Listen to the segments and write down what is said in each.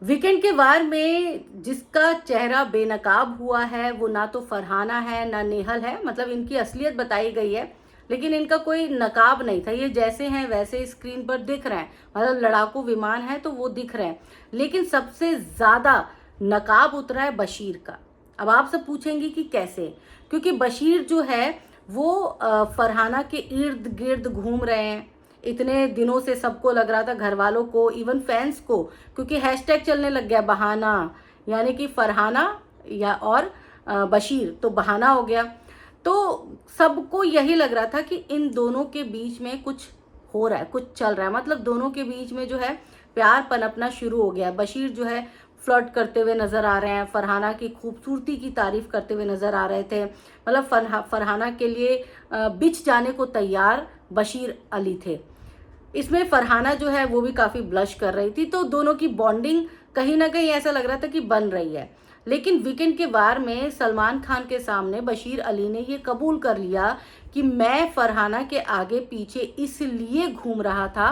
Weekend के वार में जिसका चेहरा बेनकाब हुआ है वो ना तो फरहाना है ना नेहल है। मतलब इनकी असलियत बताई गई है लेकिन इनका कोई नकाब नहीं था। ये जैसे हैं वैसे स्क्रीन पर दिख रहे हैं। मतलब लड़ाकू विमान है तो वो दिख रहे हैं, लेकिन सबसे ज्यादा नकाब उतरा है बशीर का। अब आप सब पूछेंगे कि कैसे? क्योंकि बशीर जो है वो फरहाना के इर्द गिर्द घूम रहे हैं। इतने दिनों से सबको लग रहा था, घर वालों को, इवन फैंस को, क्योंकि हैशटैग चलने लग गया बहाना, यानी कि फरहाना या और बशीर तो बहाना हो गया। तो सबको यही लग रहा था कि इन दोनों के बीच में कुछ हो रहा है, कुछ चल रहा है। मतलब दोनों के बीच में जो है प्यार पनपना शुरू हो गया है। बशीर जो है फ्लर्ट करते हुए नजर आ रहे हैं, फरहाना की खूबसूरती की तारीफ करते हुए नजर आ रहे थे। मतलब फरहाना के लिए बिछ जाने को तैयार बशीर अली थे। इसमें फरहाना जो है वो भी काफी ब्लश कर रही थी, तो दोनों की बॉन्डिंग कहीं ना कहीं ऐसा लग रहा था कि बन रही है। लेकिन वीकेंड के वार में सलमान खान के सामने बशीर अली ने ये कबूल कर लिया कि मैं फरहाना के आगे पीछे इसलिए घूम रहा था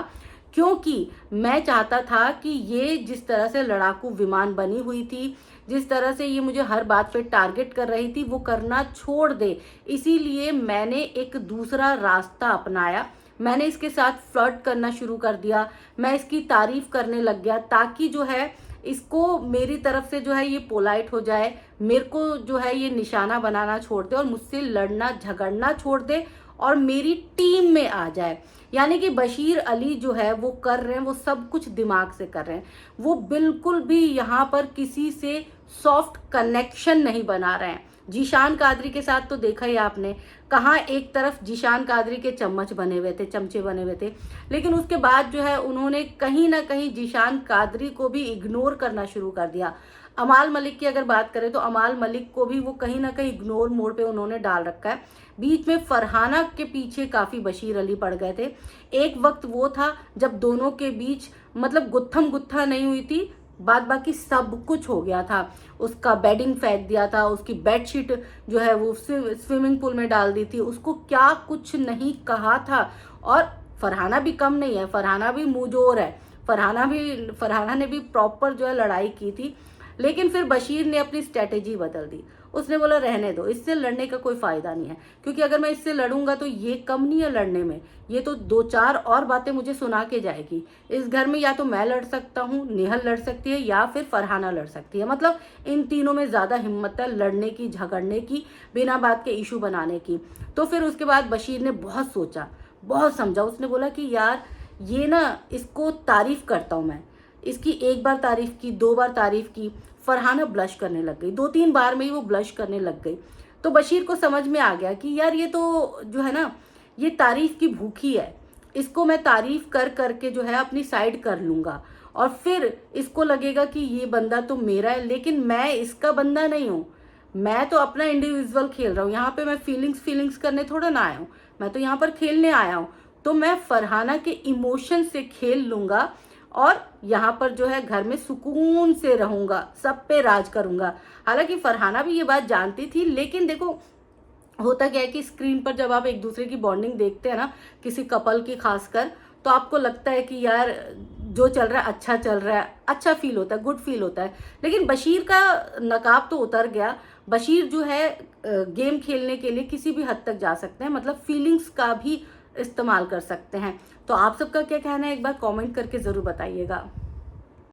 क्योंकि मैं चाहता था कि ये जिस तरह से लड़ाकू विमान बनी हुई थी, जिस तरह से ये मुझे हर बात पे टारगेट कर रही थी, वो करना छोड़ दे। इसीलिए मैंने एक दूसरा रास्ता अपनाया। मैंने इसके साथ फ्लर्ट करना शुरू कर दिया, मैं इसकी तारीफ करने लग गया ताकि जो है इसको मेरी तरफ से जो है ये पोलाइट हो जाए, मेरे को जो है ये निशाना बनाना छोड़ दे और मुझसे लड़ना झगड़ना छोड़ दे और मेरी टीम में आ जाए। यानी कि बशीर अली जो है वो कर रहे हैं, वो सब कुछ दिमाग से कर रहे हैं। वो बिल्कुल भी यहाँ पर किसी से सॉफ्ट कनेक्शन नहीं बना रहे हैं। जीशान कादरी के साथ तो देखा ही आपने, कहाँ एक तरफ जीशान कादरी के चम्मच बने हुए थे, चमचे बने हुए थे, लेकिन उसके बाद जो है उन्होंने कहीं ना कहीं जीशान कादरी को भी इग्नोर करना शुरू कर दिया। अमाल मलिक की अगर बात करें तो अमाल मलिक को भी वो कहीं ना कहीं इग्नोर मोड पे उन्होंने डाल रखा है। बीच में फरहाना के पीछे काफी बशीर अली पड़ गए थे। एक वक्त वो था जब दोनों के बीच मतलब गुत्थम गुत्था नहीं हुई थी, बाद बाकी सब कुछ हो गया था। उसका बेडिंग फेंक दिया था, उसकी बेडशीट जो है वो स्विमिंग पूल में डाल दी थी, उसको क्या कुछ नहीं कहा था। और फरहाना भी कम नहीं है, फरहाना भी मुंहजोर है, फरहाना ने भी प्रॉपर जो है लड़ाई की थी। लेकिन फिर बशीर ने अपनी स्ट्रेटेजी बदल दी। उसने बोला रहने दो, इससे लड़ने का कोई फायदा नहीं है, क्योंकि अगर मैं इससे लड़ूंगा तो ये कम नहीं है लड़ने में, ये तो दो चार और बातें मुझे सुना के जाएगी। इस घर में या तो मैं लड़ सकता हूँ, नेहल लड़ सकती है, या फिर फरहाना लड़ सकती है। मतलब इन तीनों में ज्यादा हिम्मत है लड़ने की, झगड़ने की, बिना बात के इशू बनाने की। तो फिर उसके बाद बशीर ने बहुत सोचा, बहुत समझा। उसने बोला कि यार ये ना, इसको तारीफ करता हूं मैं। इसकी एक बार तारीफ की, दो बार तारीफ की, फरहाना ब्लश करने लग गई, दो तीन बार में ही वो ब्लश करने लग गई। तो बशीर को समझ में आ गया कि यार ये तो जो है ना, ये तारीफ की भूखी है, इसको मैं तारीफ कर करके जो है अपनी साइड कर लूंगा और फिर इसको लगेगा कि ये बंदा तो मेरा है, लेकिन मैं इसका बंदा नहीं हूं। मैं तो अपना इंडिविजुअल खेल रहा हूँ, यहाँ पे मैं फीलिंग्स करने थोड़ा ना आया हूँ, मैं तो यहाँ पर खेलने आया हूँ। तो मैं फरहाना के इमोशन से खेल लूंगा और यहाँ पर जो है घर में सुकून से रहूंगा, सब पे राज करूंगा। हालांकि फरहाना भी ये बात जानती थी, लेकिन देखो होता क्या है कि स्क्रीन पर जब आप एक दूसरे की बॉन्डिंग देखते हैं ना, किसी कपल की खासकर, तो आपको लगता है कि यार जो चल रहा है अच्छा चल रहा है, अच्छा फील होता है, गुड फील होता है। लेकिन बशीर का नकाब तो उतर गया। बशीर जो है गेम खेलने के लिए किसी भी हद तक जा सकते हैं, मतलब फीलिंग्स का भी इस्तेमाल कर सकते हैं। तो आप सबका क्या कहना है, एक बार कमेंट करके जरूर बताइएगा।